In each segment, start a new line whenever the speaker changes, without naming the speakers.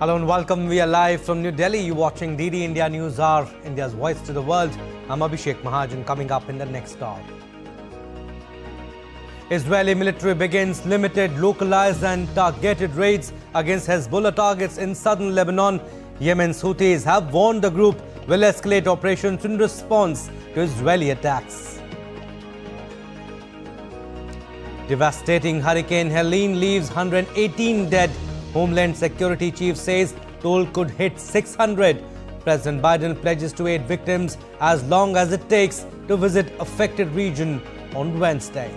Hello and welcome. We are live from New Delhi. You're watching DD India News Hour, India's voice to the world. I'm Abhishek Mahajan. Coming up in the next hour. Israeli military begins limited, localized and targeted raids against Hezbollah targets in southern Lebanon. Yemen's Houthis have warned the group will escalate operations in response to Israeli attacks. Devastating Hurricane Helene leaves 118 dead. Homeland Security Chief says toll could hit 600. President Biden pledges to aid victims as long as it takes to visit affected region on Wednesday.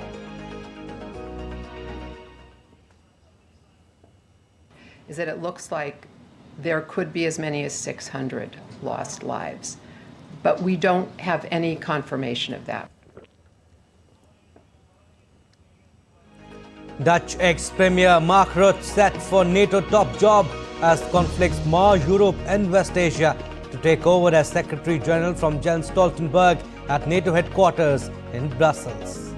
Is that it looks like there could be as many as 600 lost lives, but we don't have any confirmation of that.
Dutch ex-premier Mark Rute set for NATO top job as conflicts mar Europe and West Asia to take over as Secretary General from Jens Stoltenberg at NATO headquarters in Brussels.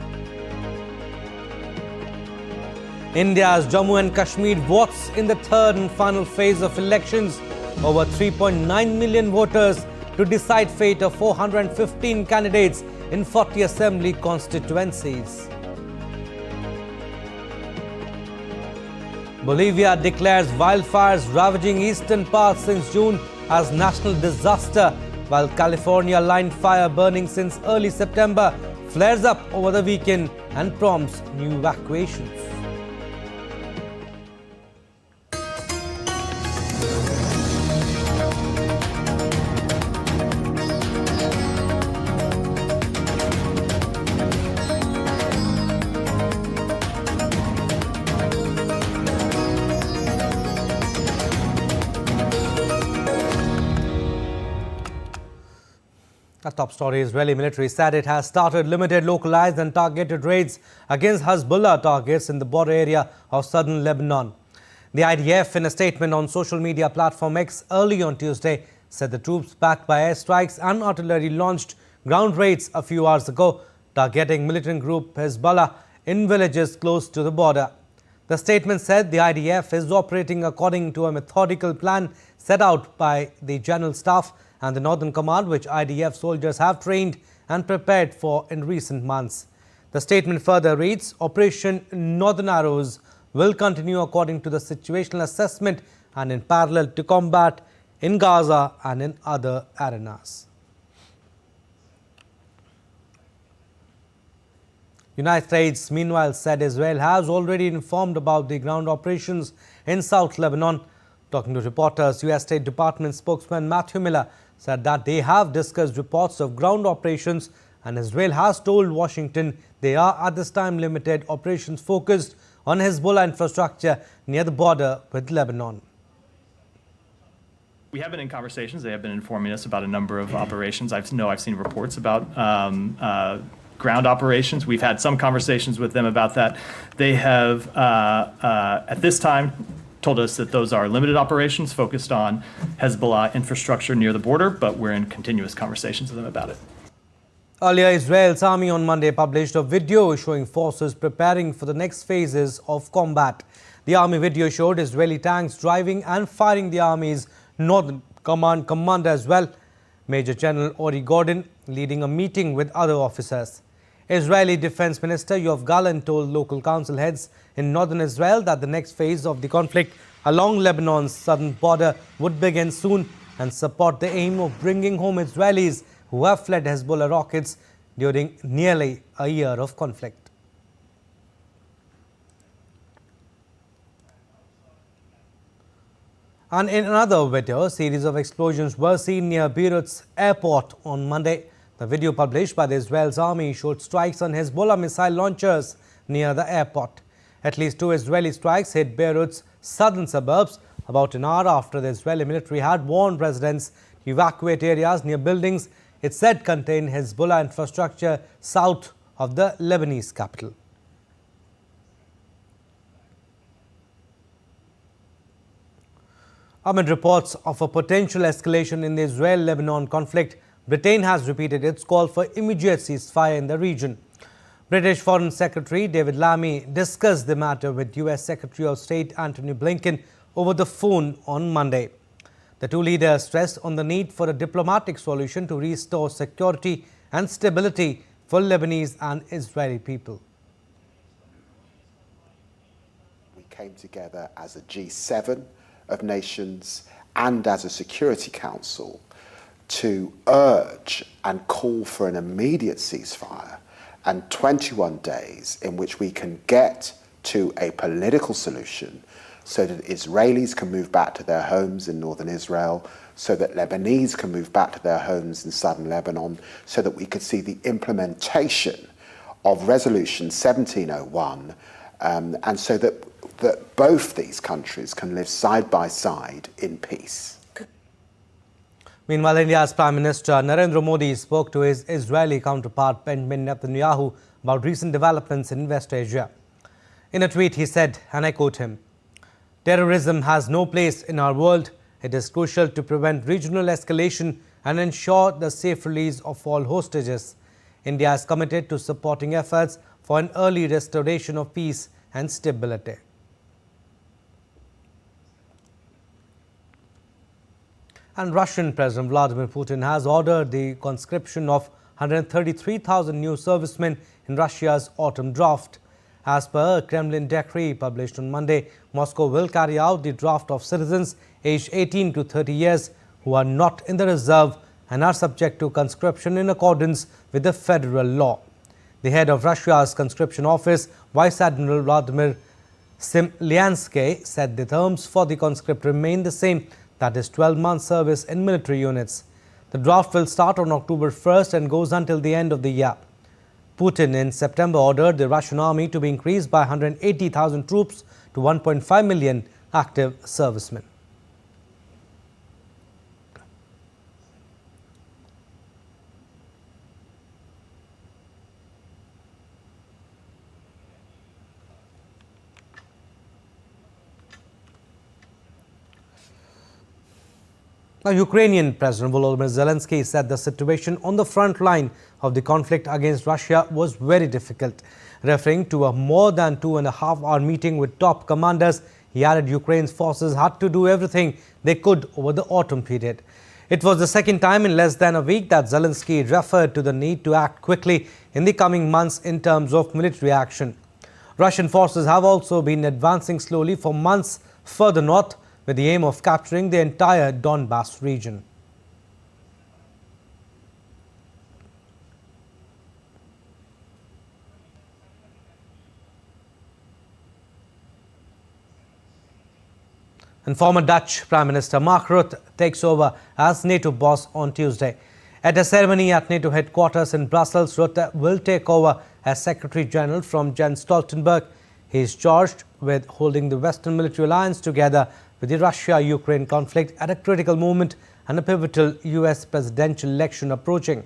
India's Jammu and Kashmir votes in the third and final phase of elections. Over 3.9 million voters to decide fate of 415 candidates in 40 assembly constituencies. Bolivia declares wildfires ravaging eastern parts since June as national disaster, while California line fire burning since early September flares up over the weekend and prompts new evacuations. A top story: Israeli military said it has started limited, localized and targeted raids against Hezbollah targets in the border area of southern Lebanon. The IDF, in a statement on social media platform X early on Tuesday, said the troops backed by airstrikes and artillery launched ground raids a few hours ago, targeting militant group Hezbollah in villages close to the border. The statement said the IDF is operating according to a methodical plan set out by the General Staff and the Northern Command, which IDF soldiers have trained and prepared for in recent months. The statement further reads, Operation Northern Arrows will continue according to the situational assessment and in parallel to combat in Gaza and in other arenas. United States, meanwhile, said Israel has already informed about the ground operations in South Lebanon. Talking to reporters, U.S. State Department spokesman Matthew Miller said that they have discussed reports of ground operations, and Israel has told Washington they are at this time limited operations focused on Hezbollah infrastructure near the border with Lebanon.
We have been in conversations. They have been informing us about a number of operations. I've seen reports about ground operations. We've had some conversations with them about that. They have, at this time, told us that those are limited operations focused on Hezbollah infrastructure near the border, but we're in continuous conversations with them about it.
Earlier, Israel's army on Monday published a video showing forces preparing for the next phases of combat. The army video showed Israeli tanks driving and firing the army's Northern Command commander as well, Major General Ori Gordon, leading a meeting with other officers. Israeli Defense Minister Yoav Gallant told local council heads in northern Israel that the next phase of the conflict along Lebanon's southern border would begin soon and support the aim of bringing home Israelis who have fled Hezbollah rockets during nearly a year of conflict. And in another video, a series of explosions were seen near Beirut's airport on Monday. The video published by the Israel's army showed strikes on Hezbollah missile launchers near the airport. At least 2 Israeli strikes hit Beirut's southern suburbs about an hour after the Israeli military had warned residents to evacuate areas near buildings it said contained Hezbollah infrastructure south of the Lebanese capital. Amid reports of a potential escalation in the Israel-Lebanon conflict, Britain has repeated its call for immediate ceasefire in the region. British Foreign Secretary David Lammy discussed the matter with US Secretary of State Antony Blinken over the phone on Monday. The two leaders stressed on the need for a diplomatic solution to restore security and stability for Lebanese and Israeli people.
We came together as a G7 of nations and as a Security Council to urge and call for an immediate ceasefire and 21 days in which we can get to a political solution so that Israelis can move back to their homes in northern Israel, so that Lebanese can move back to their homes in southern Lebanon, so that we could see the implementation of Resolution 1701, and so that both these countries can live side by side in peace.
Meanwhile, India's Prime Minister Narendra Modi spoke to his Israeli counterpart Benjamin Netanyahu about recent developments in West Asia. In a tweet, he said, and I quote him, "Terrorism has no place in our world. It is crucial to prevent regional escalation and ensure the safe release of all hostages. India is committed to supporting efforts for an early restoration of peace and stability." And Russian President Vladimir Putin has ordered the conscription of 133,000 new servicemen in Russia's autumn draft. As per a Kremlin decree published on Monday, Moscow will carry out the draft of citizens aged 18 to 30 years who are not in the reserve and are subject to conscription in accordance with the federal law. The head of Russia's conscription office, Vice Admiral Vladimir Smolyanskiy, said the terms for the conscript remain the same, that is 12 months service in military units. The draft will start on October 1st and goes until the end of the year. Putin in September ordered the Russian army to be increased by 180,000 troops to 1.5 million active servicemen. Now, Ukrainian President Volodymyr Zelensky said the situation on the front line of the conflict against Russia was very difficult. Referring to a more than 2.5-hour meeting with top commanders, he added Ukraine's forces had to do everything they could over the autumn period. It was the second time in less than a week that Zelensky referred to the need to act quickly in the coming months in terms of military action. Russian forces have also been advancing slowly for months further north, with the aim of capturing the entire Donbass region. And former Dutch Prime Minister Mark Rute takes over as NATO boss on Tuesday. At a ceremony at NATO headquarters in Brussels, Rute will take over as Secretary General from Jens Stoltenberg. He is charged with holding the Western military alliance together with the Russia-Ukraine conflict at a critical moment and a pivotal US presidential election approaching.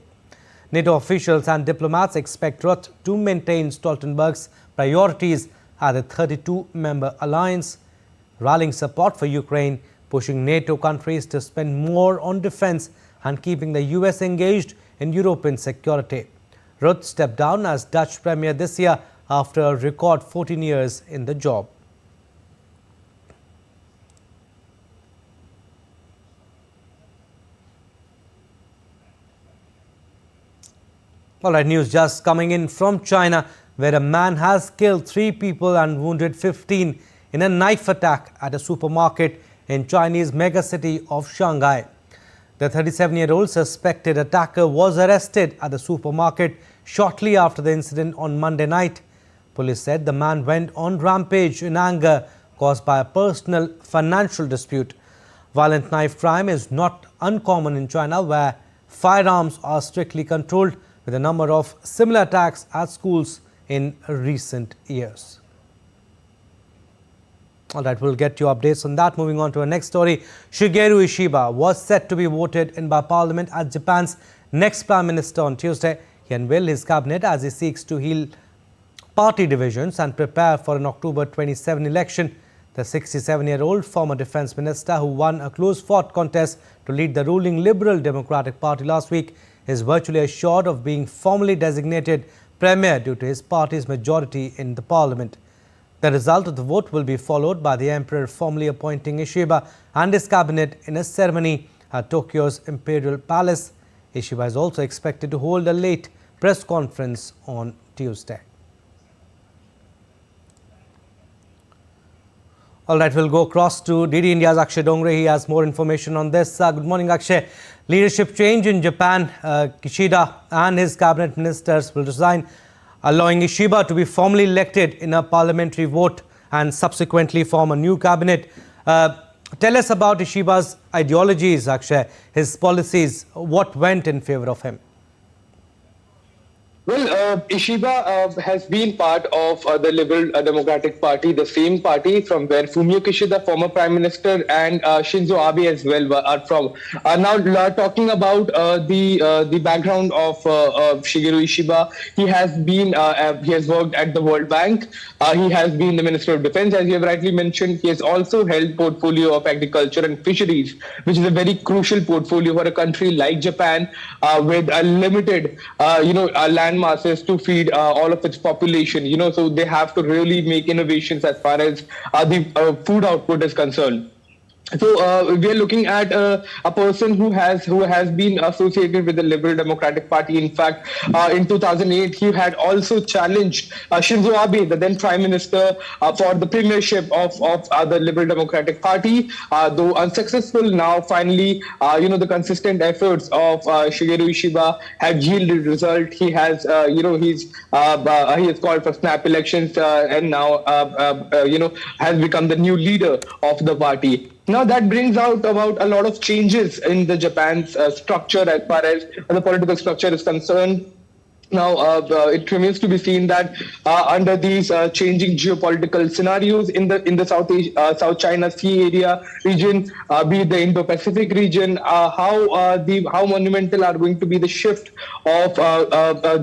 NATO officials and diplomats expect Rute to maintain Stoltenberg's priorities at the 32-member alliance, rallying support for Ukraine, pushing NATO countries to spend more on defense and keeping the US engaged in European security. Rute stepped down as Dutch Premier this year after a record 14 years in the job. All right, news just coming in from China, where a man has killed 3 people and wounded 15 in a knife attack at a supermarket in Chinese megacity of Shanghai. The 37-year-old suspected attacker was arrested at the supermarket shortly after the incident on Monday night. Police said the man went on rampage in anger caused by a personal financial dispute. Violent knife crime is not uncommon in China, where firearms are strictly controlled, with a number of similar attacks at schools in recent years. All right, we'll get you updates on that. Moving on to our next story. Shigeru Ishiba was set to be voted in by Parliament as Japan's next Prime Minister on Tuesday. He unveiled his cabinet as he seeks to heal party divisions and prepare for an October 27 election. The 67-year-old former defense minister, who won a close-fought contest to lead the ruling Liberal Democratic Party last week, is virtually assured of being formally designated Premier due to his party's majority in the Parliament. The result of the vote will be followed by the emperor formally appointing Ishiba and his cabinet in a ceremony at Tokyo's Imperial Palace. Ishiba is also expected to hold a late press conference on Tuesday. All right, we'll go across to DD India's Akshay Dongre. He has more information on this. Good morning, Akshay. Leadership change in Japan. Kishida and his cabinet ministers will resign, allowing Ishiba to be formally elected in a parliamentary vote and subsequently form a new cabinet. Tell us about Ishiba's ideologies, Akshay, his policies. What went in favor of him?
Well, Ishiba has been part of the Liberal Democratic Party, the same party from where Fumio Kishida, former Prime Minister, and Shinzo Abe as well are from. Now, talking about the background of Shigeru Ishiba, he has worked at the World Bank. He has been the Minister of Defense, as you have rightly mentioned. He has also held portfolio of agriculture and fisheries, which is a very crucial portfolio for a country like Japan, with a limited, land masses to feed all of its population. So they have to really make innovations as far as the food output is concerned. So we are looking at a person who has been associated with the Liberal Democratic Party. In fact, in 2008, he had also challenged Shinzo Abe, the then Prime Minister, for the premiership of the Liberal Democratic Party. Though unsuccessful, now finally, the consistent efforts of Shigeru Ishiba have yielded result. He has, he has called for snap elections and now, has become the new leader of the party. Now that brings out about a lot of changes in the Japan's structure as far as the political structure is concerned. Now, it remains to be seen that under these changing geopolitical scenarios in the South China Sea area region, be it the Indo-Pacific region, how monumental are going to be the shift of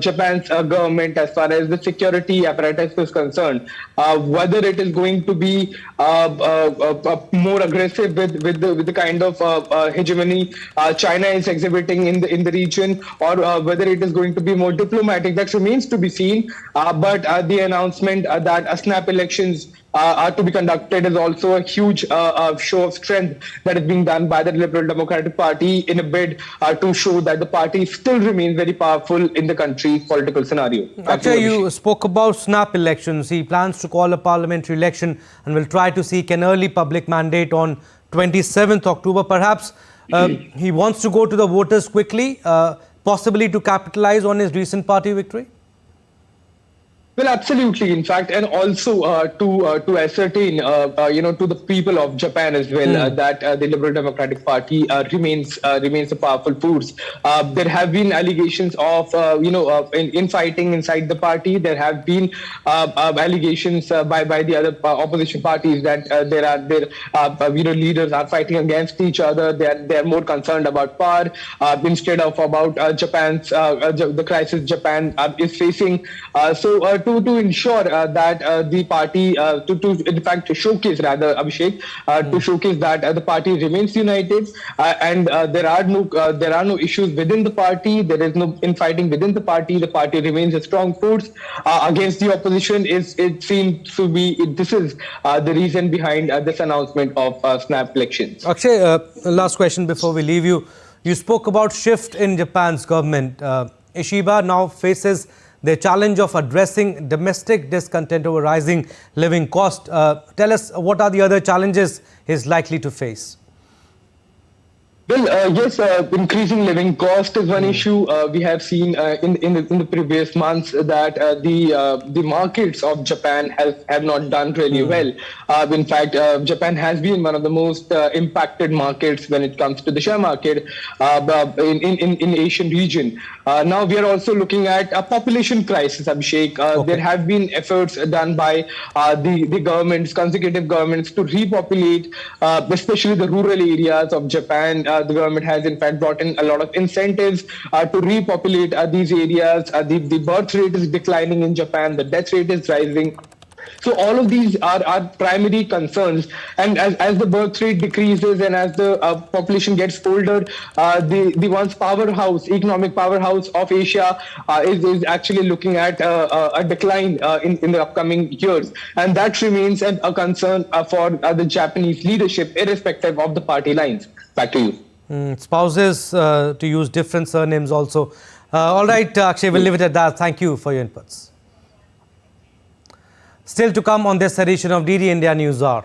Japan's government as far as the security apparatus is concerned. Whether it is going to be more aggressive with the kind of hegemony China is exhibiting in the region, or whether it is going to be more diplomatic, that remains to be seen. But the announcement that snap elections are to be conducted is also a huge show of strength that is being done by the Liberal Democratic Party in a bid to show that the party still remains very powerful in the country's political scenario.
Actually, you spoke about snap elections. He plans to call a parliamentary election and will try to seek an early public mandate on 27th October. Perhaps he wants to go to the voters quickly, possibly to capitalize on his recent party victory?
Well, absolutely. In fact, and also to ascertain, to the people of Japan as well, that the Liberal Democratic Party remains a powerful force. There have been allegations of, infighting inside the party. There have been allegations by the other opposition parties that their leaders are fighting against each other. They are more concerned about power instead of about Japan's the crisis Japan is facing. To ensure that the party, in fact, to showcase rather, Abhishek, to showcase that the party remains united and there are no issues within the party. There is no infighting within the party. The party remains a strong force against the opposition. It seems to be this is the reason behind this announcement of snap elections.
Akshay, last question before we leave you. You spoke about shift in Japan's government. Ishiba now faces the challenge of addressing domestic discontent over rising living cost. Tell us, what are the other challenges he's likely to face?
Well, yes, increasing living cost is one issue. We have seen in the previous months that the markets of Japan have not done really well. In fact, Japan has been one of the most impacted markets when it comes to the share market in Asian region. Now we are also looking at a population crisis, Abhishek. There have been efforts done by the governments, consecutive governments, to repopulate, especially the rural areas of Japan. The government has in fact brought in a lot of incentives to repopulate these areas. The birth rate is declining in Japan. The death rate is rising. So all of these are our primary concerns. And as the birth rate decreases and as the population gets older, the once powerhouse, economic powerhouse of Asia is actually looking at a decline in the upcoming years. And that remains a concern for the Japanese leadership, irrespective of the party lines. Back to you.
Spouses to use different surnames also. All right, Akshay, we'll leave it at that. Thank you for your inputs. Still to come on this edition of DD India News Hour.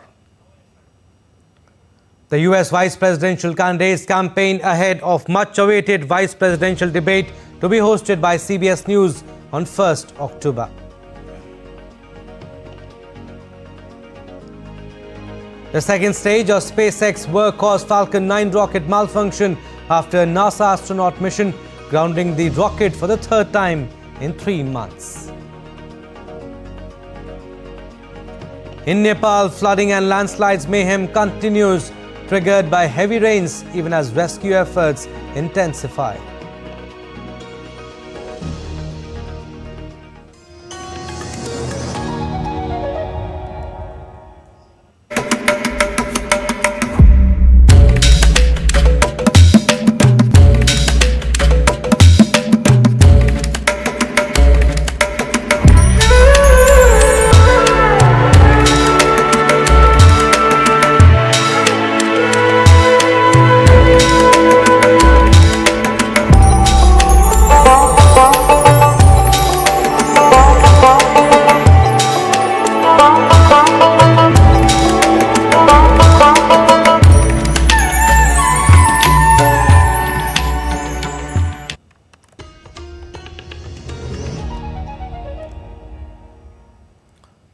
The US vice presidential candidates campaign ahead of much-awaited vice presidential debate to be hosted by CBS News on 1st October. The second stage of SpaceX workhorse Falcon 9 rocket malfunctioned after a NASA astronaut mission grounding the rocket for the third time in 3 months. In Nepal, flooding and landslides mayhem continues, triggered by heavy rains even as rescue efforts intensify.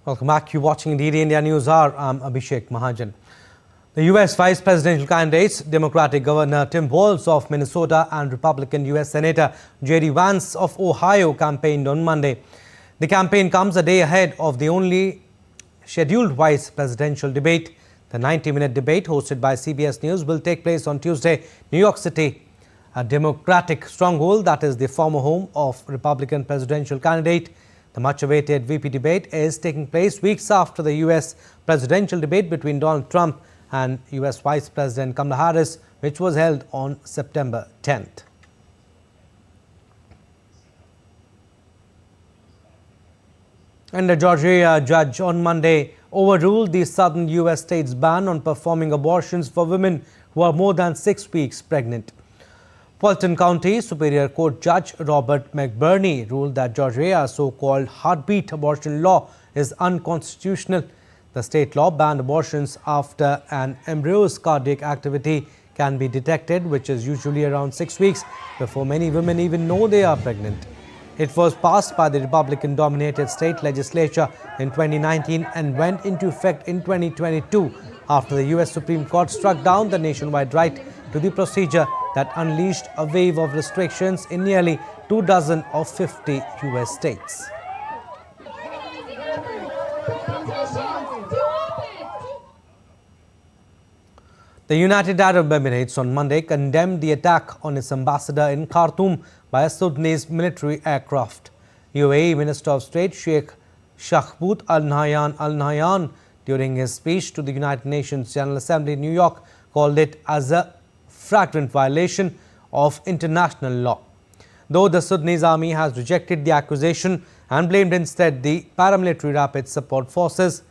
Welcome back. You're watching DD India News Hour. I'm Abhishek Mahajan. The US vice presidential candidates, Democratic Governor Tim Walz of Minnesota and Republican US Senator J.D. Vance of Ohio, campaigned on Monday. The campaign comes a day ahead of the only scheduled vice presidential debate. The 90-minute debate hosted by CBS News will take place on Tuesday, New York City, a Democratic stronghold that is the former home of Republican presidential candidate. The much-awaited VP debate is taking place weeks after the US presidential debate between Donald Trump and US Vice President Kamala Harris, which was held on September 10th. And a Georgia judge on Monday overruled the southern US state's ban on performing abortions for women who are more than 6 weeks pregnant. Fulton County Superior Court Judge Robert McBurney ruled that Georgia's so-called heartbeat abortion law is unconstitutional. The state law banned abortions after an embryo's cardiac activity can be detected, which is usually around 6 weeks before many women even know they are pregnant. It was passed by the Republican-dominated state legislature in 2019 and went into effect in 2022 after the US Supreme Court struck down the nationwide right to the procedure that unleashed a wave of restrictions in nearly 24 of 50 US states. The United Arab Emirates on Monday condemned the attack on its ambassador in Khartoum by a Sudanese military aircraft. UAE Minister of State Sheikh Shahbout Al Nahyan, during his speech to the United Nations General Assembly in New York, called it as a flagrant violation of international law. Though the Sudanese army has rejected the accusation and blamed instead the paramilitary Rapid Support Forces,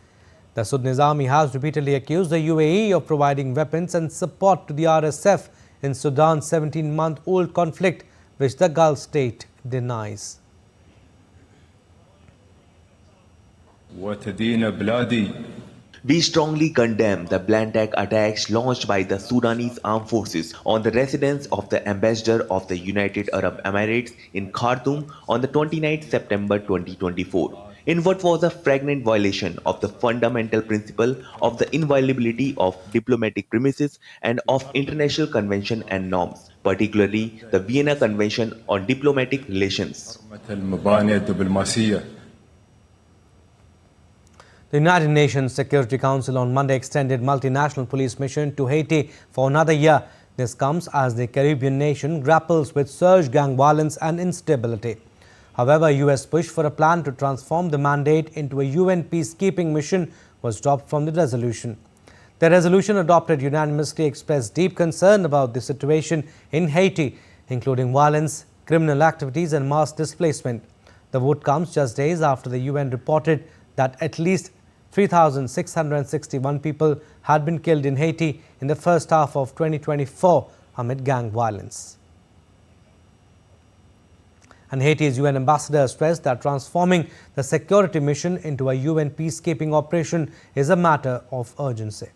the Sudanese army has repeatedly accused the UAE of providing weapons and support to the RSF in Sudan's 17-month-old conflict, which the Gulf state denies.
We strongly condemn the blatant attacks launched by the Sudanese armed forces on the residence of the ambassador of the United Arab Emirates in Khartoum on the 29th September 2024, in what was a flagrant violation of the fundamental principle of the inviolability of diplomatic premises and of international convention and norms, particularly the Vienna Convention on Diplomatic Relations.
The United Nations Security Council on Monday extended multinational police mission to Haiti for another year. This comes as the Caribbean nation grapples with surge gang violence and instability. However, US push for a plan to transform the mandate into a UN peacekeeping mission was dropped from the resolution. The resolution adopted unanimously expressed deep concern about the situation in Haiti, including violence, criminal activities and mass displacement. The vote comes just days after the UN reported that at least 3,661 people had been killed in Haiti in the first half of 2024 amid gang violence. And Haiti's UN ambassador stressed that transforming the security mission into a UN peacekeeping operation is a matter of urgency.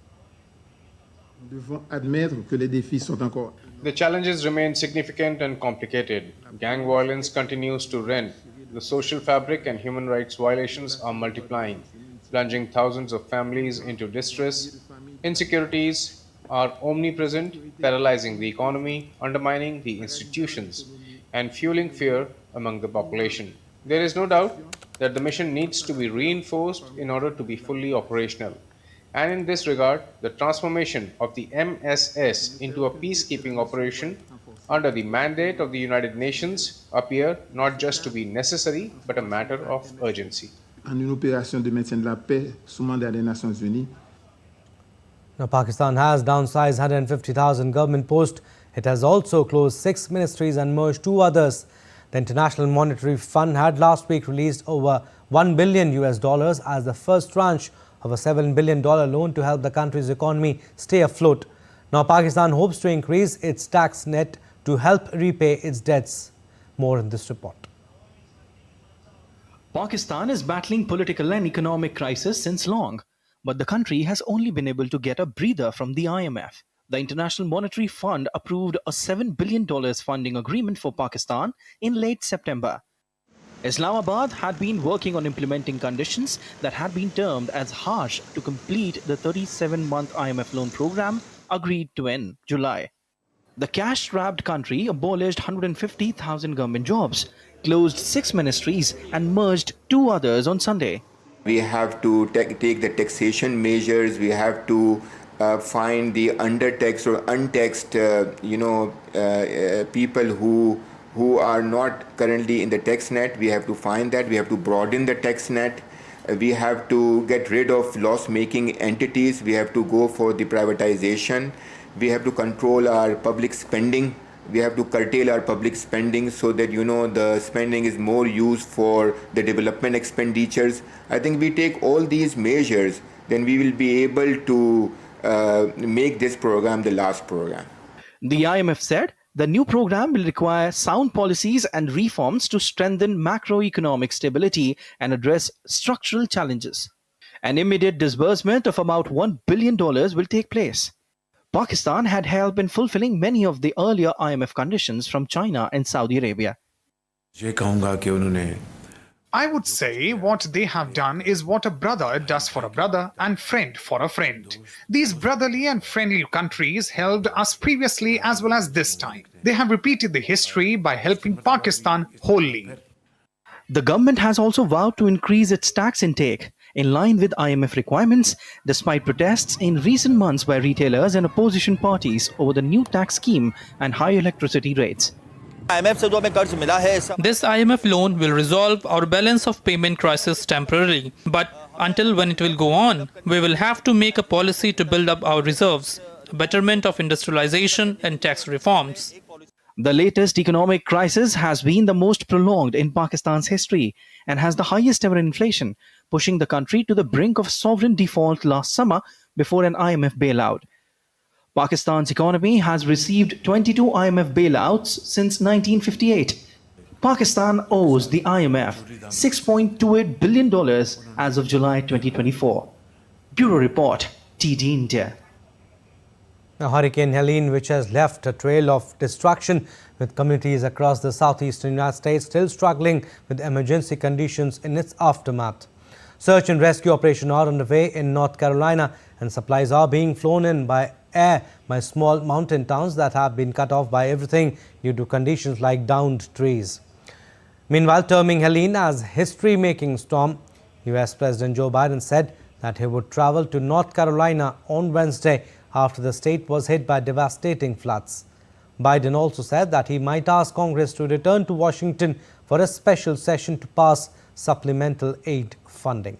The challenges remain significant and complicated. Gang violence continues to rend. The social fabric and human rights violations are multiplying, plunging thousands of families into distress. Insecurities are omnipresent, paralyzing the economy, undermining the institutions, and fueling fear among the population. There is no doubt that the mission needs to be reinforced in order to be fully operational. And in this regard, the transformation of the MSS into a peacekeeping operation under the mandate of the United Nations appear not just to be necessary, but a matter of urgency.
Now,
Pakistan has downsized 150,000 government posts. It has also closed 6 ministries and merged 2 others. The International Monetary Fund had last week released over $1 billion as the first tranche of a $7 billion loan to help the country's economy stay afloat. Now, Pakistan hopes to increase its tax net to help repay its debts. More in this report.
Pakistan is battling political and economic crisis since long, but the country has only been able to get a breather from the IMF. The International Monetary Fund approved a $7 billion funding agreement for Pakistan in late September. Islamabad had been working on implementing conditions that had been termed as harsh to complete the 37-month IMF loan program agreed to in July. The cash-strapped country abolished 150,000 government jobs, closed 6 ministries and merged 2 others on Sunday.
We have to take the taxation measures. We have to find the undertaxed or untaxed, people who are not currently in the tax net. We have to find that. We have to broaden the tax net. We have to get rid of loss-making entities. We have to go for the privatization. We have to control our public spending. We have to curtail our public spending so that, the spending is more used for the development expenditures. I think we take all these measures, then we will be able to make this program the last program.
The IMF said the new program will require sound policies and reforms to strengthen macroeconomic stability and address structural challenges. An immediate disbursement of about $1 billion will take place. Pakistan had help in fulfilling many of the earlier IMF conditions from China and Saudi Arabia.
I would say what they have done is what a brother does for a brother and friend for a friend. These brotherly and friendly countries helped us previously as well as this time. They have repeated the history by helping Pakistan wholly.
The government has also vowed to increase its tax intake in line with IMF requirements, despite protests in recent months by retailers and opposition parties over the new tax scheme and high electricity rates.
This IMF loan will resolve our balance of payment crisis temporarily, but until when it will go on, we will have to make a policy to build up our reserves, betterment of industrialization and tax reforms.
The latest economic crisis has been the most prolonged in Pakistan's history and has the highest ever inflation, pushing the country to the brink of sovereign default last summer before an IMF bailout. Pakistan's economy has received 22 IMF bailouts since 1958. Pakistan owes the IMF $6.28 billion as of July 2024. Bureau Report, TD India.
Now, Hurricane Helene, which has left a trail of destruction with communities across the southeastern United States still struggling with emergency conditions in its aftermath. Search and rescue operations are underway in North Carolina and supplies are being flown in by air by small mountain towns that have been cut off by everything due to conditions like downed trees. Meanwhile, terming Helene as history-making storm, US President Joe Biden said that he would travel to North Carolina on Wednesday after the state was hit by devastating floods. Biden also said that he might ask Congress to return to Washington for a special session to pass supplemental aid funding.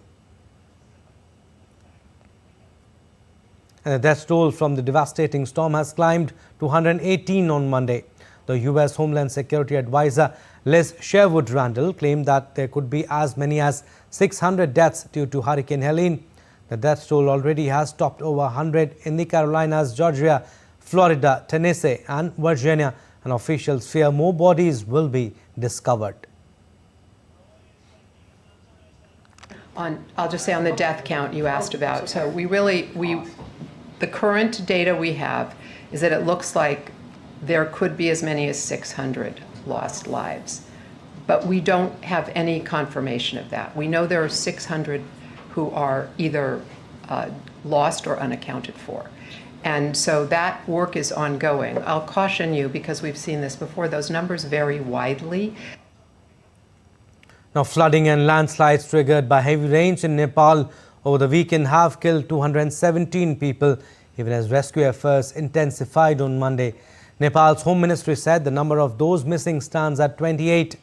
And the death toll from the devastating storm has climbed to 118 on Monday. The U.S. Homeland Security Advisor Liz Sherwood Randall claimed that there could be as many as 600 deaths due to Hurricane Helene. The death toll already has topped over 100 in the Carolinas, Georgia, Florida, Tennessee and Virginia, and officials fear more bodies will be discovered.
I'll just say on the death count you asked about. So the current data we have is that it looks like there could be as many as 600 lost lives. But we don't have any confirmation of that. We know there are 600 who are either lost or unaccounted for. And so that work is ongoing. I'll caution you, because we've seen this before, those numbers vary widely.
Now, flooding and landslides triggered by heavy rains in Nepal over the weekend have killed 217 people, even as rescue efforts intensified on Monday. Nepal's Home Ministry said the number of those missing stands at 28.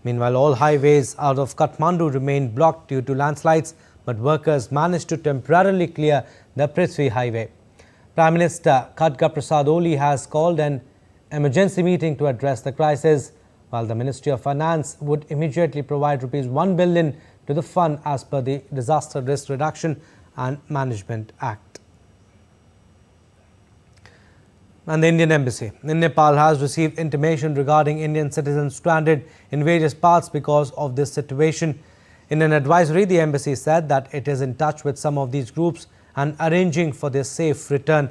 Meanwhile, all highways out of Kathmandu remained blocked due to landslides, but workers managed to temporarily clear the Prithvi Highway. Prime Minister Khadga Prasad Oli has called an emergency meeting to address the crisis, while the Ministry of Finance would immediately provide Rs 1 billion to the fund as per the Disaster Risk Reduction and Management Act. And the Indian Embassy in Nepal has received intimation regarding Indian citizens stranded in various parts because of this situation. In an advisory, the embassy said that it is in touch with some of these groups and arranging for their safe return.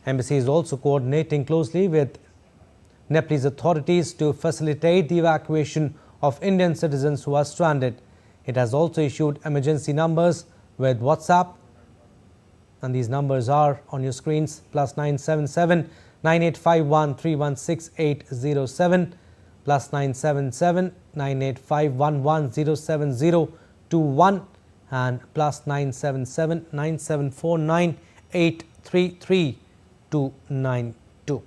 Embassy is also coordinating closely with Nepalese authorities to facilitate the evacuation of Indian citizens who are stranded. It has also issued emergency numbers with WhatsApp, and these numbers are on your screens: +977 9851 316807, +977 9851 1070021, and +977 9749 833 292.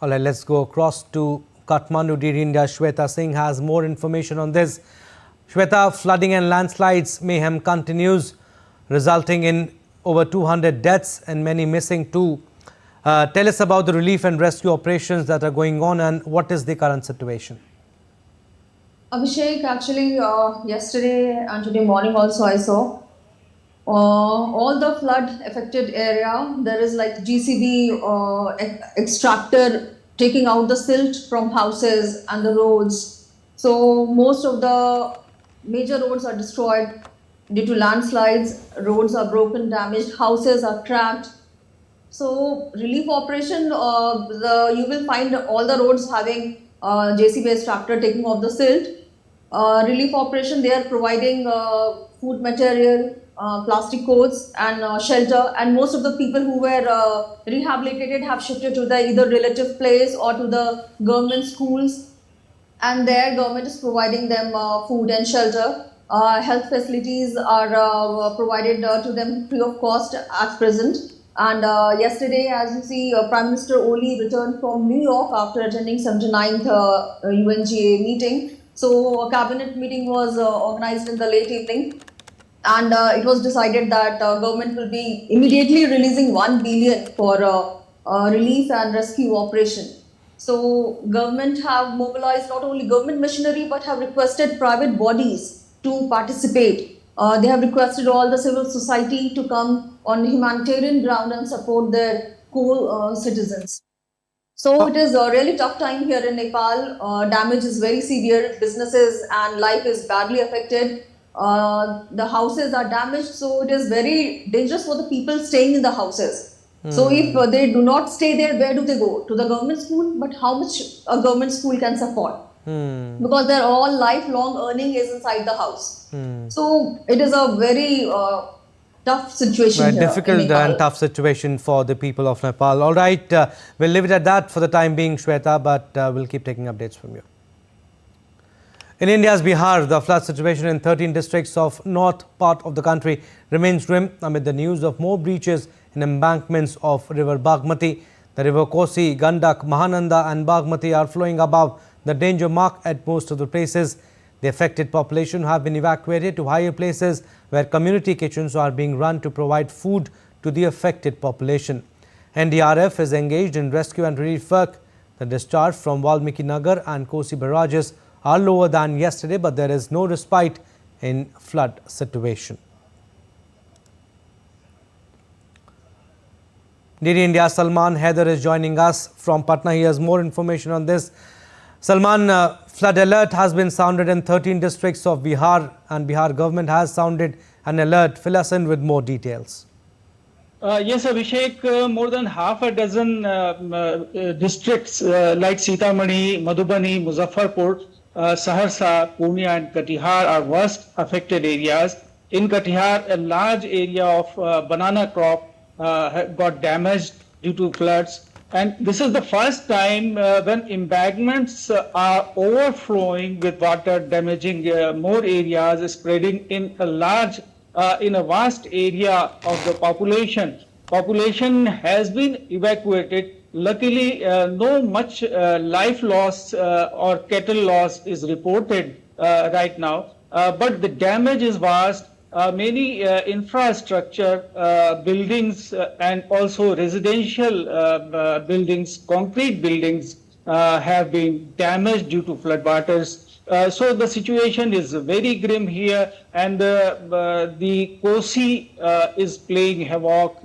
All right, let's go across to Kathmandu. DD India Shweta Singh has more information on this. Shweta, flooding and landslides mayhem continues, resulting in over 200 deaths and many missing too. Tell us about the relief and rescue operations that are going on and what is the current situation?
Abhishek, actually yesterday and today morning also I saw all the flood affected area. There is like GCB extractor taking out the silt from houses and the roads. So most of the major roads are destroyed due to landslides. Roads are broken, damaged, houses are trapped. So relief operation, you will find all the roads having JCB extractor taking off the silt. Relief operation, they are providing food material, plastic coats and shelter, and most of the people who were rehabilitated have shifted to the either relative place or to the government schools, and their government is providing them food and shelter. Health facilities are provided to them free of cost at present. And yesterday, as you see, Prime Minister Oli returned from New York after attending 79th UNGA meeting. So a cabinet meeting was organized in the late evening, and it was decided that government will be immediately releasing 1 billion for relief and rescue operation. So government have mobilized not only government machinery but have requested private bodies to participate. They have requested all the civil society to come on humanitarian ground and support their co-citizens. So it is a really tough time here in Nepal. Damage is very severe. Businesses and life is badly affected. The houses are damaged, so it is very dangerous for the people staying in the houses. So if they do not stay there, where do they go? To the government school? But how much a government school can support? Because their all lifelong earning is inside the house. So it is a very tough situation.
Right, difficult and tough situation for the people of Nepal. All right, we'll leave it at that for the time being, Shweta, but we'll keep taking updates from you. In India's Bihar, the flood situation in 13 districts of north part of the country remains grim amid the news of more breaches in embankments of river Bagmati. The river Kosi, Gandak, Mahananda and Bagmati are flowing above the danger mark at most of the places. The affected population have been evacuated to higher places where community kitchens are being run to provide food to the affected population. NDRF is engaged in rescue and relief work. The discharge from Valmiki Nagar and Kosi barrages are lower than yesterday, but there is no respite in flood situation. DD India Salman Haider is joining us from Patna. He has more information on this. Salman, flood alert has been sounded in 13 districts of Bihar, and Bihar government has sounded an alert. Fill us in with more details.
Yes, Abhishek, more than half a dozen districts like Sitamarhi, Madhubani, Muzaffarpur, Saharsa, Purnia and Katihar are worst affected areas. In Katihar, a large area of banana crop got damaged due to floods. And this is the first time when embankments are overflowing with water, damaging more areas, spreading in a vast area of the population. Population has been evacuated. Luckily, no much life loss or cattle loss is reported right now, but the damage is vast. Many infrastructure buildings and also residential buildings, concrete buildings have been damaged due to floodwaters. So the situation is very grim here, and the Kosi is playing havoc.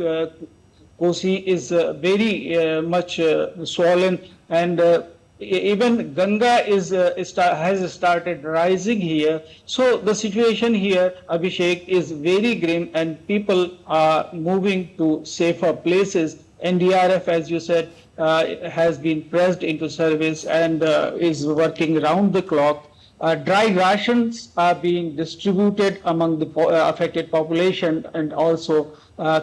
Kosi is very much swollen, and even Ganga has started rising here. So the situation here, Abhishek, is very grim, and people are moving to safer places. NDRF, as you said, has been pressed into service and is working round the clock. Dry rations are being distributed among the affected population, and also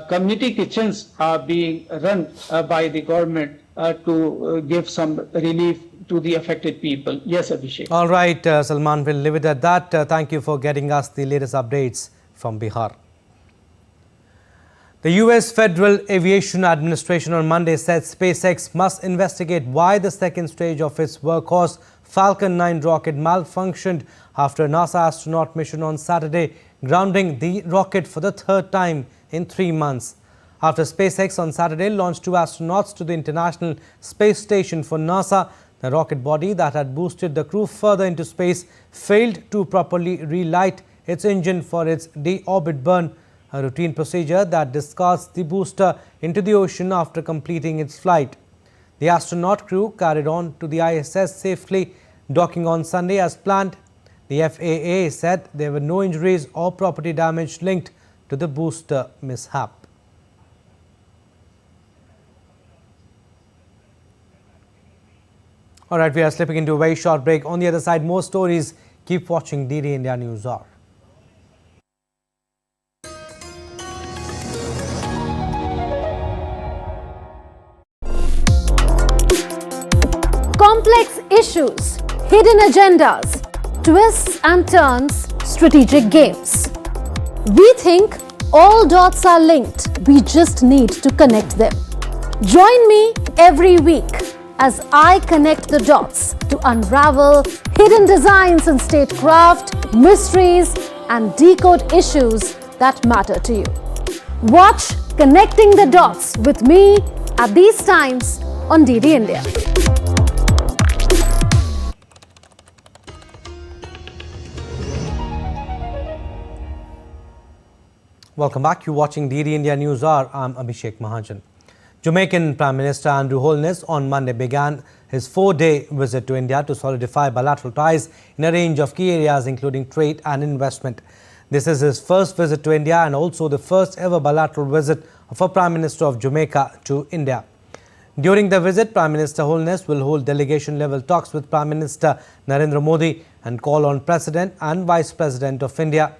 community kitchens are being run by the government to give some relief to the affected people. Yes, Abhishek.
All right, Salman, we'll leave it at that. Thank you for getting us the latest updates from Bihar. The US Federal Aviation Administration on Monday said SpaceX must investigate why the second stage of its workhorse Falcon 9 rocket malfunctioned after a NASA astronaut mission on Saturday, grounding the rocket for the third time in 3 months. After SpaceX on Saturday launched 2 astronauts to the International Space Station for NASA, the rocket body that had boosted the crew further into space failed to properly relight its engine for its deorbit burn, a routine procedure that discards the booster into the ocean after completing its flight. The astronaut crew carried on to the ISS safely, docking on Sunday as planned. The FAA said there were no injuries or property damage linked to the booster mishap. All right, we are slipping into a very short break. On the other side, more stories. Keep watching DD India News Hour.
Complex issues, hidden agendas, twists and turns, strategic games. We think all dots are linked. We just need to connect them. Join me every week as I connect the dots to unravel hidden designs in statecraft, mysteries, and decode issues that matter to you. Watch Connecting the Dots with me at these times on DD India.
Welcome back. You're watching DD India News Hour. I'm Abhishek Mahajan. Jamaican Prime Minister Andrew Holness on Monday began his 4-day visit to India to solidify bilateral ties in a range of key areas including trade and investment. This is his first visit to India and also the first ever bilateral visit of a Prime Minister of Jamaica to India. During the visit, Prime Minister Holness will hold delegation-level talks with Prime Minister Narendra Modi and call on President and Vice President of India.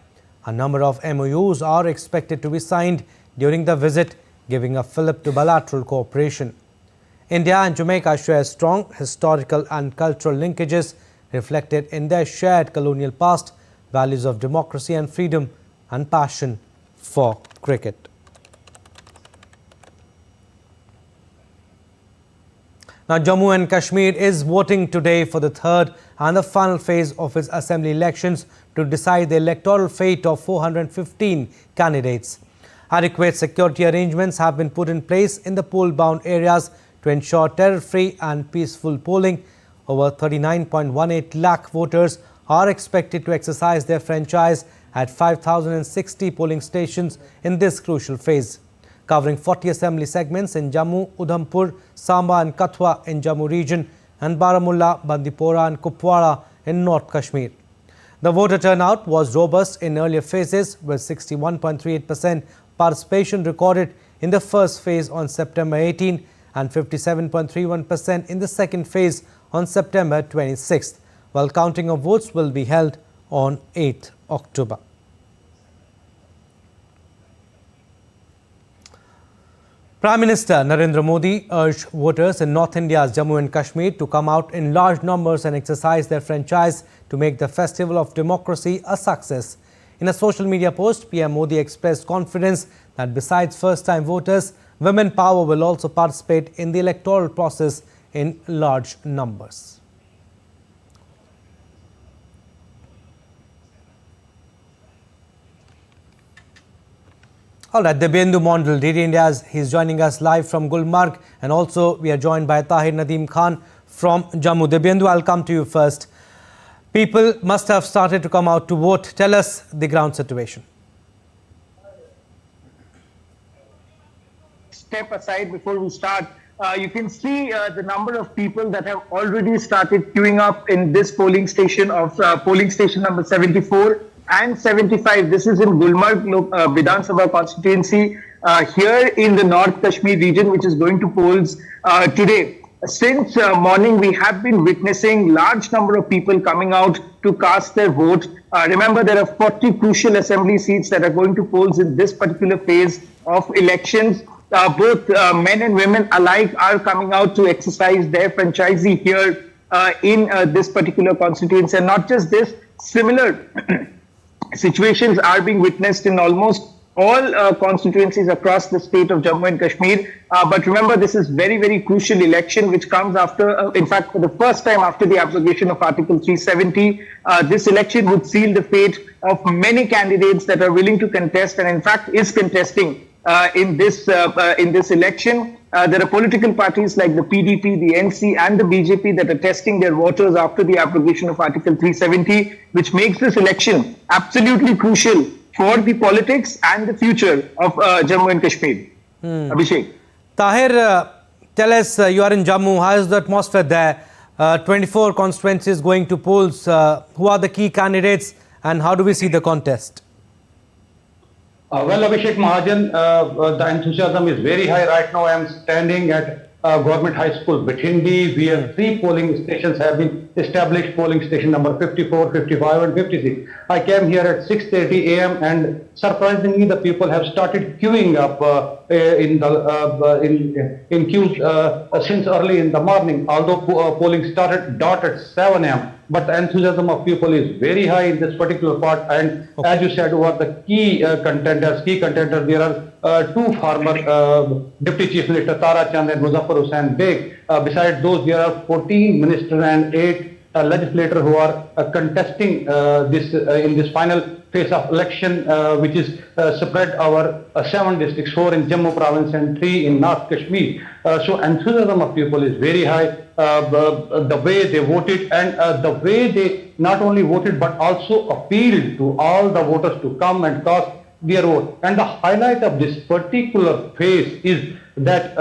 A number of MOUs are expected to be signed during the visit, giving a fillip to bilateral cooperation. India and Jamaica share strong historical and cultural linkages reflected in their shared colonial past, values of democracy and freedom, and passion for cricket. Now, Jammu and Kashmir is voting today for the third and the final phase of its assembly elections to decide the electoral fate of 415 candidates. Adequate security arrangements have been put in place in the poll-bound areas to ensure terror-free and peaceful polling. Over 39.18 lakh voters are expected to exercise their franchise at 5,060 polling stations in this crucial phase, covering 40 assembly segments in Jammu, Udhampur, Samba and Kathua in Jammu region and Baramulla, Bandipora and Kupwara in North Kashmir. The voter turnout was robust in earlier phases, with 61.38% participation recorded in the first phase on September 18 and 57.31% in the second phase on September 26th, while counting of votes will be held on 8th October. Prime Minister Narendra Modi urged voters in North India's Jammu and Kashmir to come out in large numbers and exercise their franchise to make the festival of democracy a success. In a social media post, PM Modi expressed confidence that besides first-time voters, women power will also participate in the electoral process in large numbers. All right, Debyendu Mondal, DD India's, he's joining us live from Gulmarg, and also we are joined by Tahir Nadeem Khan from Jammu. Debyendu, I'll come to you first. People must have started to come out to vote. Tell us the ground situation.
Step aside before we start. You can see the number of people that have already started queuing up in this polling station of polling station number 74 and 75. This is in Gulmarg Vidhan Sabha constituency here in the North Kashmir region, which is going to polls today. Since morning, we have been witnessing large number of people coming out to cast their vote. Remember, there are 40 crucial assembly seats that are going to polls in this particular phase of elections. Both men and women alike are coming out to exercise their franchise here in this particular constituency. And not just this, similar situations are being witnessed in almost all constituencies across the state of Jammu and Kashmir. But remember, this is very, very crucial election, which comes after, in fact, for the first time after the abrogation of Article 370. This election would seal the fate of many candidates that are willing to contest and, in fact, is contesting in this election. There are political parties like the PDP, the NC and the BJP that are testing their voters after the abrogation of Article 370, which makes this election absolutely crucial for the politics and the future of Jammu and Kashmir. Abhishek.
Tahir, tell us, you are in Jammu. How is the atmosphere there? 24 constituencies going to polls. Who are the key candidates and how do we see the contest?
Well, Abhishek Mahajan, the enthusiasm is very high right now. I am standing at Government High School, Bhindi, where 3 polling stations have been established, polling station number 54, 55 and 56. I came here at 6:30 a.m. and surprisingly the people have started queuing up in queues since early in the morning, although polling started at 7 a.m. But the enthusiasm of people is very high in this particular part, and as you said, what the key contenders, there are 2 former Deputy Chief Minister Tara Chand and Muzaffar Hussain Beg. Besides those, there are 14 ministers and 8 legislators who are contesting this in this final phase of election, which is spread over 7 districts, 4 in Jammu province and 3 in North Kashmir. So enthusiasm of people is very high. The way they voted and the way they not only voted but also appealed to all the voters to come and cast their vote. And the highlight of this particular phase is that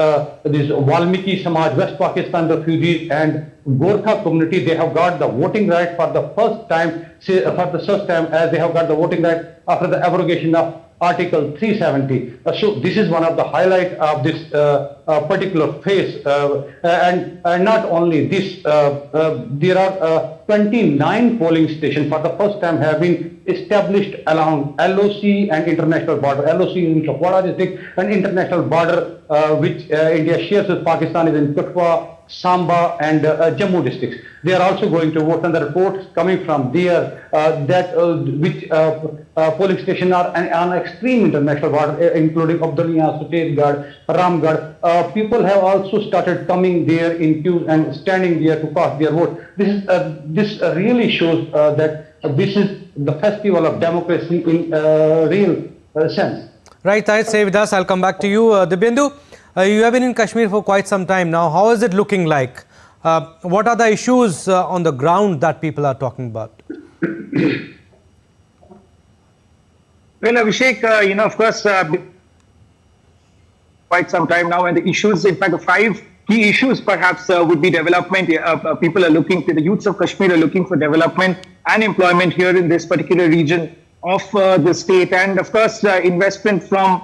this Valmiki Samaj, West Pakistan refugees and Gorkha community, they have got the voting right for the first time, as they have got the voting right after the abrogation of Article 370. So this is one of the highlights of this particular phase. And not only this, there are 29 polling stations for the first time have been established along LOC and international border. LOC in Kupwara district and international border which India shares with Pakistan is in Kutwa, Samba and Jammu districts. They are also going to vote, and the reports coming from there which polling stations are on extreme international border, including Abdaliya, Suchetgarh, Ramgarh. People have also started coming there in queues and standing there to cast their vote. This really shows that this is the festival of democracy in real sense.
Right, Tahir, stay with us. I'll come back to you. Dibyendu, you have been in Kashmir for quite some time now. How is it looking like? What are the issues on the ground that people are talking about?
Well, Abhishek, of course, quite some time now, and the issues, in fact, the 5 key issues perhaps would be development. People are looking, the youths of Kashmir are looking for development and employment here in this particular region of the state, and of course investment from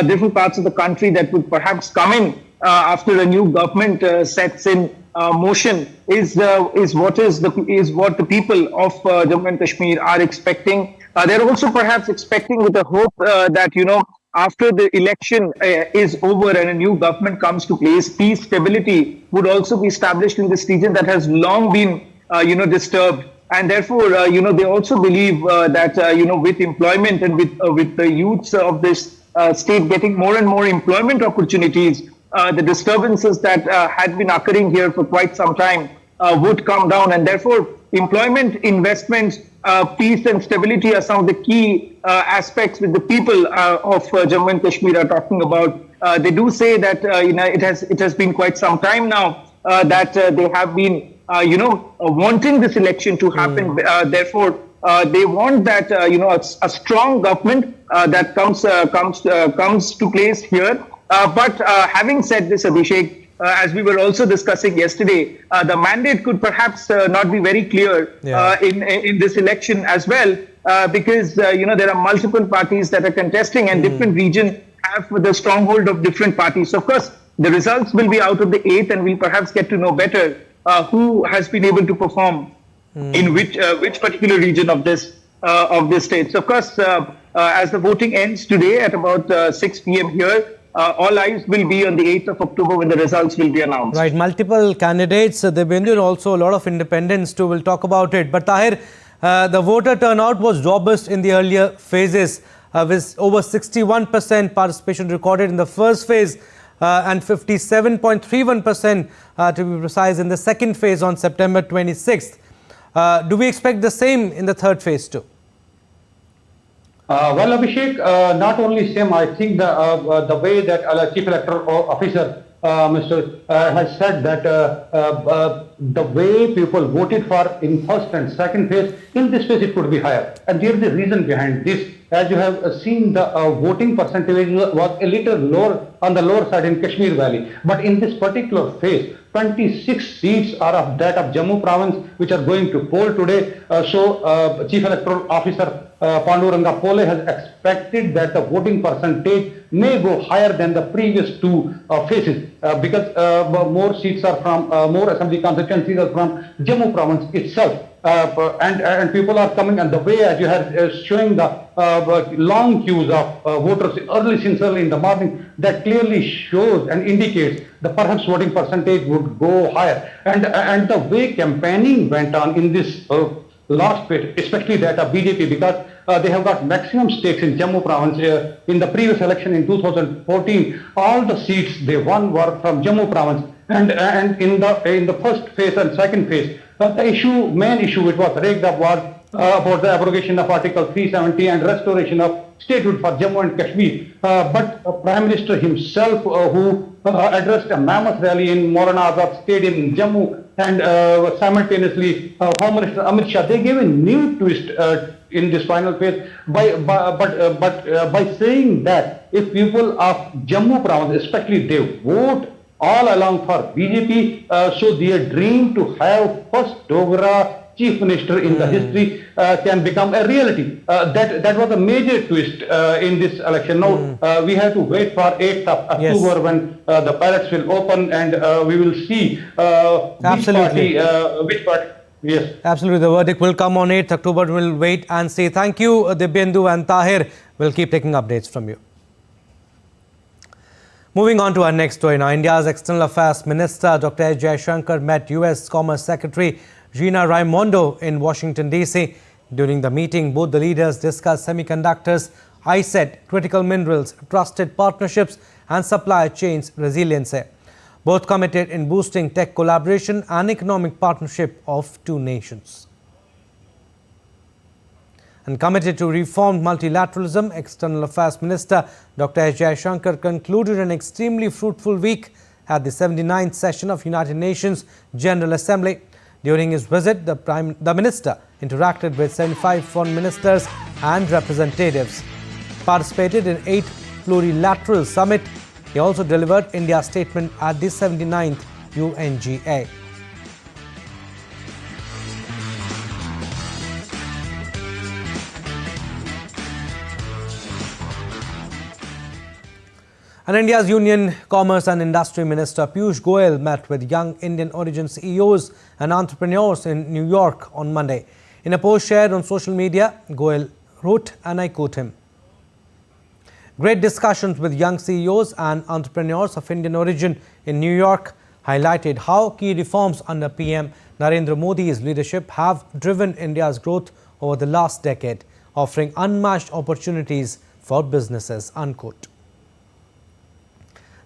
different parts of the country that would perhaps come in after a new government sets in motion is what the people of Jammu and Kashmir are expecting. They're also perhaps expecting with the hope that after the election is over and a new government comes to place, peace, stability would also be established in this region that has long been disturbed. And therefore, they also believe that, with employment and with the youths of this state getting more and more employment opportunities, the disturbances that had been occurring here for quite some time would come down. And therefore, employment, investment, peace and stability are some of the key aspects that the people of Jammu and Kashmir are talking about. They do say that, it has been quite some time now that they have been wanting this election to happen. Therefore, they want that a strong government that comes to place here. But having said this, Abhishek, as we were also discussing yesterday, the mandate could perhaps not be very clear in this election as well, because there are multiple parties that are contesting, and different regions have the stronghold of different parties. So of course, the results will be out of the 8th, and we'll perhaps get to know better who has been able to perform in which particular region of this state. So of course, as the voting ends today at about 6 p.m. here, all eyes will be on the 8th of October when the results will be announced.
Right, multiple candidates, and also a lot of independents too. We'll talk about it. But Tahir, the voter turnout was robust in the earlier phases, with over 61% participation recorded in the first phase and 57.31% to be precise in the second phase on September 26th. Do we expect the same in the third phase too?
Well, Abhishek, not only same, I think the way that Chief Electoral Officer has said that the way people voted for in first and second phase, in this phase it could be higher. And there is a reason behind this. As you have seen, the voting percentage was a little lower on the lower side in Kashmir Valley. But in this particular phase, 26 seats are of that of Jammu province, which are going to poll today. So Chief Electoral Officer Panduranga Pole has expected that the voting percentage may go higher than the previous 2 phases because more seats are from, more assembly constituencies are from Jammu province itself. And people are coming, and the way as you have showing the long queues of voters since early in the morning, that clearly shows and indicates the perhaps voting percentage would go higher. And the way campaigning went on in this last bit, especially that of BJP, because they have got maximum stakes in Jammu province. In the previous election in 2014, all the seats they won were from Jammu province. And in the first phase and second phase, the main issue which was raised up was about the abrogation of Article 370 and restoration of statehood for Jammu and Kashmir. But Prime Minister himself, who addressed a mammoth rally in Maulana Azad Stadium in Jammu, and simultaneously Home Minister Amit Shah, they gave a new twist in this final phase by saying that if people of Jammu province, especially they vote all along for BJP, so their dream to have first Dogra Chief Minister in the history can become a reality. That was a major twist in this election. Now we have to wait for 8th of October when the ballots will open, and we will see which party. Yes.
Absolutely. The verdict will come on 8th October. We'll wait and see. Thank you, Dibyendu and Tahir. We'll keep taking updates from you. Moving on to our next story now, India's External Affairs Minister Dr. S. Jaishankar met U.S. Commerce Secretary Gina Raimondo in Washington, D.C. During the meeting, both the leaders discussed semiconductors, ICET, critical minerals, trusted partnerships and supply chains resiliency. Both committed in boosting tech collaboration and economic partnership of two nations. And committed to reformed multilateralism, External Affairs Minister Dr. S. Jaishankar concluded an extremely fruitful week at the 79th session of United Nations General Assembly. During his visit, the minister interacted with 75 foreign ministers and representatives, participated in 8 plurilateral summit. He also delivered India's statement at the 79th UNGA. And India's Union Commerce and Industry Minister Piyush Goyal met with young Indian origin CEOs and entrepreneurs in New York on Monday. In a post shared on social media, Goyal wrote, and I quote him, "Great discussions with young CEOs and entrepreneurs of Indian origin in New York highlighted how key reforms under PM Narendra Modi's leadership have driven India's growth over the last decade, offering unmatched opportunities for businesses," unquote.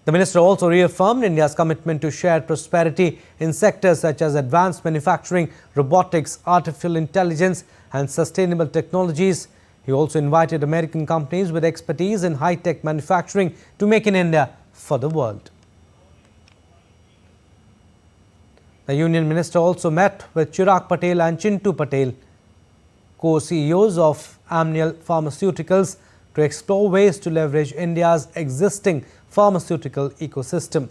The minister also reaffirmed India's commitment to shared prosperity in sectors such as advanced manufacturing, robotics, artificial intelligence and sustainable technologies. He also invited American companies with expertise in high-tech manufacturing to make in India for the world. The Union Minister also met with Chirag Patel and Chintu Patel, co-CEOs of Amneal Pharmaceuticals, to explore ways to leverage India's existing pharmaceutical ecosystem.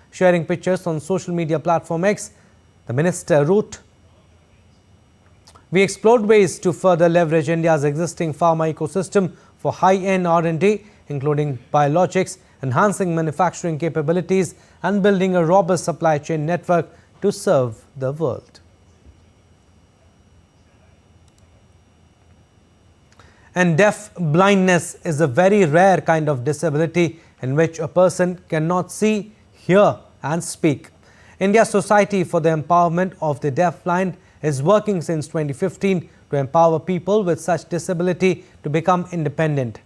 Sharing pictures on social media platform X, the minister wrote, "We explored ways to further leverage India's existing pharma ecosystem for high-end R&D, including biologics, enhancing manufacturing capabilities and building a robust supply chain network to serve the world." And deaf blindness is a very rare kind of disability in which a person cannot see, hear and speak. India's Society for the Empowerment of the Deafblind is working since 2015 to empower people with such disability to become independent.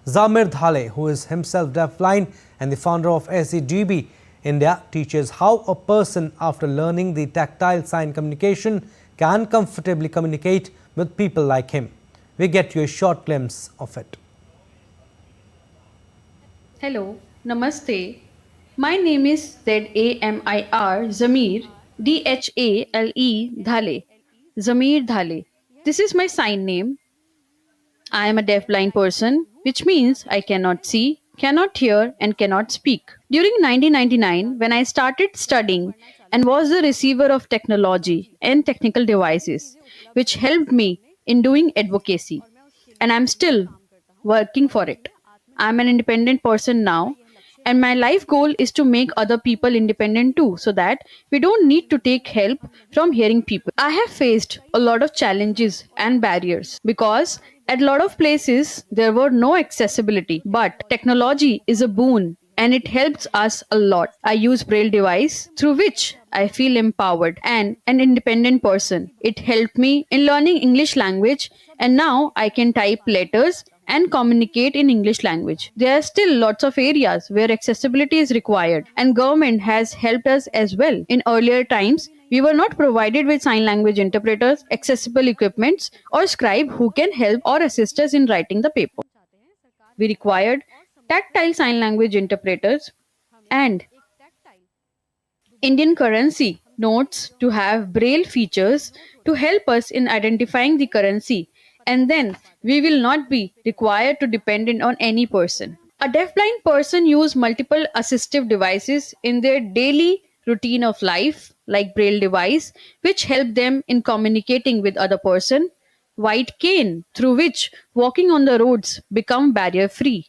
Zamir Dhale, who is himself deafblind and the founder of SEDB India, teaches how a person, after learning the tactile sign communication, can comfortably communicate with people like him. We get you a short glimpse of it.
Hello, Namaste. My name is Zamir, Dhale, Dhale, Zamir Dhale. This is my sign name. I am a deafblind person, which means I cannot see, cannot hear and cannot speak. During 1999, when I started studying and was the receiver of technology and technical devices, which helped me in doing advocacy, and I'm still working for it. I'm an independent person now, and my life goal is to make other people independent too, so that we don't need to take help from hearing people. I have faced a lot of challenges and barriers because at a lot of places there were no accessibility, but technology is a boon and it helps us a lot. I use Braille device through which I feel empowered and an independent person. It helped me in learning English language, and now I can type letters and communicate in English language. There are still lots of areas where accessibility is required, and government has helped us as well. In earlier times, we were not provided with sign language interpreters, accessible equipments, or scribe who can help or assist us in writing the paper. We required tactile sign language interpreters and Indian currency notes to have braille features to help us in identifying the currency, and then we will not be required to depend on any person. A deafblind person use multiple assistive devices in their daily routine of life, like braille device, which help them in communicating with other person, white cane through which walking on the roads become barrier free,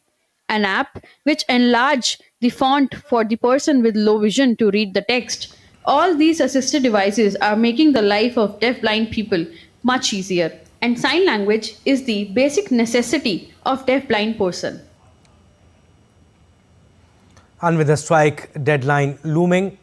an app which enlarge the font for the person with low vision to read the text. All these assisted devices are making the life of deafblind people much easier, and sign language is the basic necessity of deafblind person.
And with the strike deadline looming,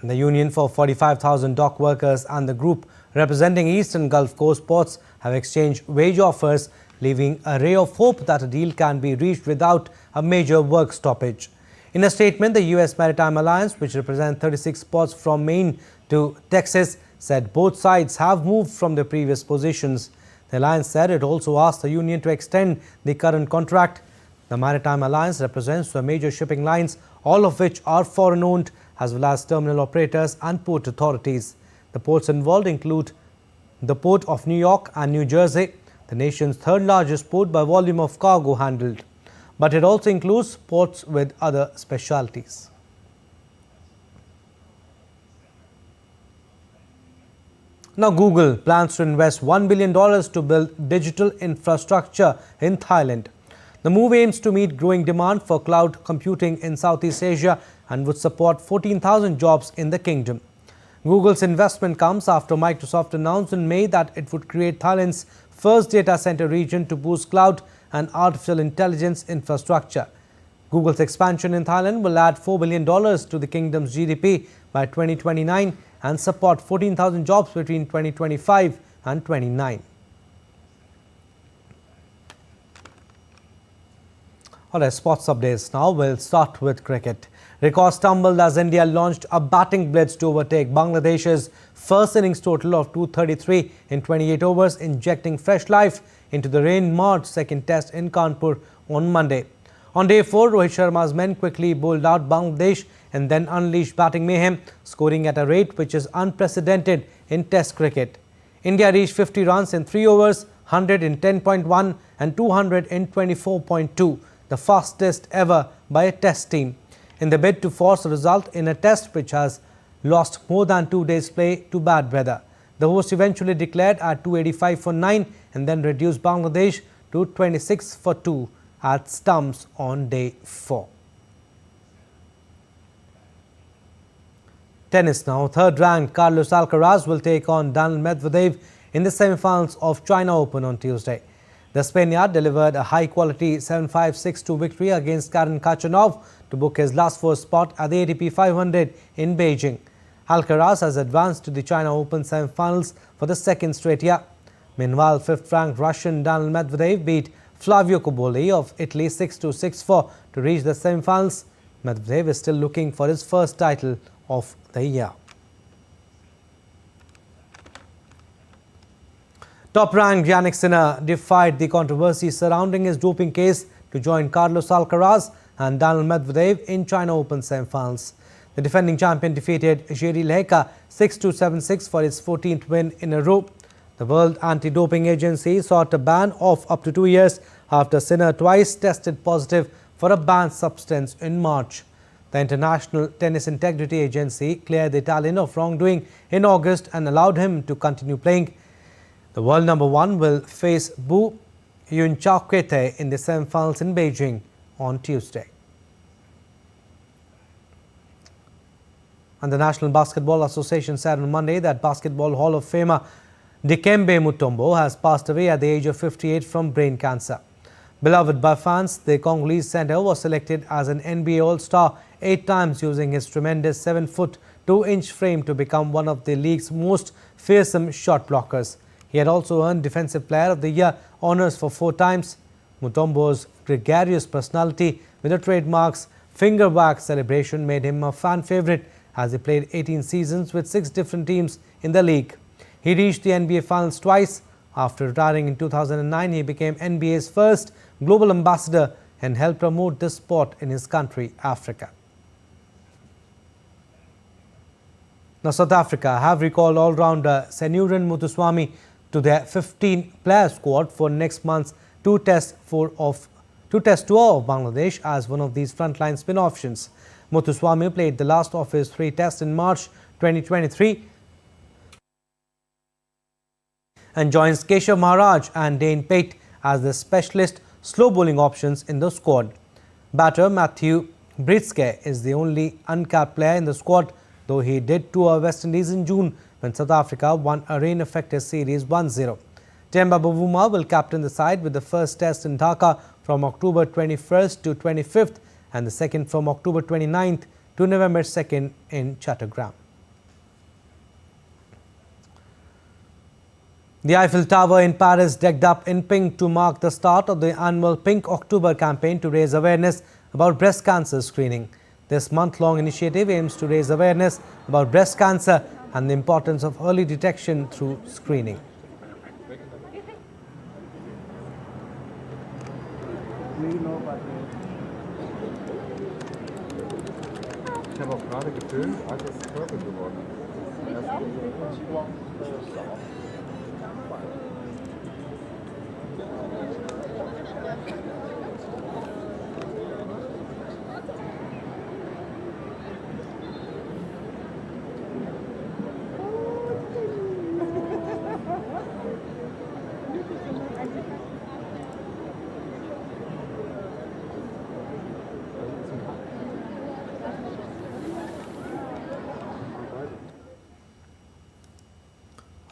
the Union for 45,000 dock workers and the group representing Eastern Gulf Coast ports have exchanged wage offers, leaving a ray of hope that a deal can be reached without a major work stoppage. In a statement, the U.S. Maritime Alliance, which represents 36 ports from Maine to Texas, said both sides have moved from their previous positions. The alliance said it also asked the union to extend the current contract. The Maritime Alliance represents the major shipping lines, all of which are foreign-owned, as well as terminal operators and port authorities. The ports involved include the Port of New York and New Jersey, the nation's third largest port by volume of cargo handled. But it also includes ports with other specialties. Now, Google plans to invest $1 billion to build digital infrastructure in Thailand. The move aims to meet growing demand for cloud computing in Southeast Asia and would support 14,000 jobs in the kingdom. Google's investment comes after Microsoft announced in May that it would create Thailand's first data center region to boost cloud and artificial intelligence infrastructure. Google's expansion in Thailand will add $4 billion to the kingdom's GDP by 2029 and support 14,000 jobs between 2025 and 29. All right, sports updates now. We'll start with cricket. Records tumbled as India launched a batting blitz to overtake Bangladesh's first innings total of 233 in 28 overs, injecting fresh life into the rain-marred second test in Kanpur on Monday. On day 4, Rohit Sharma's men quickly bowled out Bangladesh and then unleashed batting mayhem, scoring at a rate which is unprecedented in test cricket. India reached 50 runs in 3 overs, 100 in 10.1 and 200 in 24.2, the fastest ever by a test team, in the bid to force a result in a test which has lost more than 2 days' play to bad weather. The host eventually declared at 285 for 9 and then reduced Bangladesh to 26 for 2 at stumps on day 4. Tennis now. Third-ranked Carlos Alcaraz will take on Daniil Medvedev in the semi-finals of China Open on Tuesday. The Spaniard delivered a high-quality 7-5, 6-2 victory against Karen Khachanov to book his last 4 spot at the ATP 500 in Beijing. Alcaraz has advanced to the China Open semi-finals for the second straight year. Meanwhile, 5th-ranked Russian Daniil Medvedev beat Flavio Cobolli of Italy 6-2, 6-4 to reach the semi-finals. Medvedev is still looking for his first title of the year. Top-ranked Yannick Sinner defied the controversy surrounding his doping case to join Carlos Alcaraz and Daniil Medvedev in China Open semi-finals. The defending champion defeated Jerry Leheka 6-2, 7-6 for his 14th win in a row. The World Anti-Doping Agency sought a ban of up to 2 years after Sinner twice tested positive for a banned substance in March. The International Tennis Integrity Agency cleared the Italian of wrongdoing in August and allowed him to continue playing. The world number 1 will face Bu Yunchakwete in the semi-finals in Beijing on Tuesday. And the National Basketball Association said on Monday that Basketball Hall of Famer Dikembe Mutombo has passed away at the age of 58 from brain cancer. Beloved by fans, the Congolese center was selected as an NBA All-Star 8 times, using his tremendous 7-foot 2-inch frame to become one of the league's most fearsome shot blockers. He had also earned Defensive Player of the Year honors for 4 times. Mutombo's gregarious personality with a trademark's finger wag celebration made him a fan favorite as he played 18 seasons with 6 different teams in the league. He reached the NBA Finals twice. After retiring in 2009, he became NBA's first global ambassador and helped promote this sport in his country, Africa. Now, South Africa have recalled all-rounder Senurin Muthuswamy to their 15-player squad for next month's two-test tour of Bangladesh as one of these frontline spin options. Muthuswamy played the last of his 3 tests in March 2023 and joins Keshav Maharaj and Dane Pate as the specialist slow bowling options in the squad. Batter Matthew Britske is the only uncapped player in the squad, though he did tour West Indies in June when South Africa won a rain-affected series 1-0. Temba Bavuma will captain the side with the first test in Dhaka from October 21st to 25th and the second from October 29th to November 2nd in Chattogram. The Eiffel Tower in Paris decked up in pink to mark the start of the annual Pink October campaign to raise awareness about breast cancer screening. This month-long initiative aims to raise awareness about breast cancer and the importance of early detection through screening.
Ich habe auch gerade gefilmt, als es purple geworden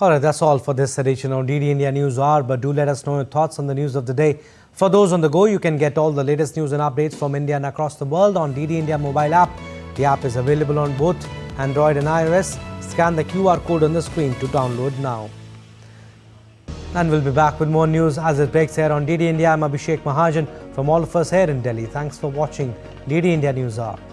Alright, that's all for this edition of DD India News Hour, but do let us know your thoughts on the news of the day. For those on the go, you can get all the latest news and updates from India and across the world on DD India mobile app. The app is available on both Android and iOS. Scan the QR code on the screen to download now. And we'll be back with more news as it breaks here on DD India. I'm Abhishek Mahajan from all of us here in Delhi. Thanks for watching DD India News Hour.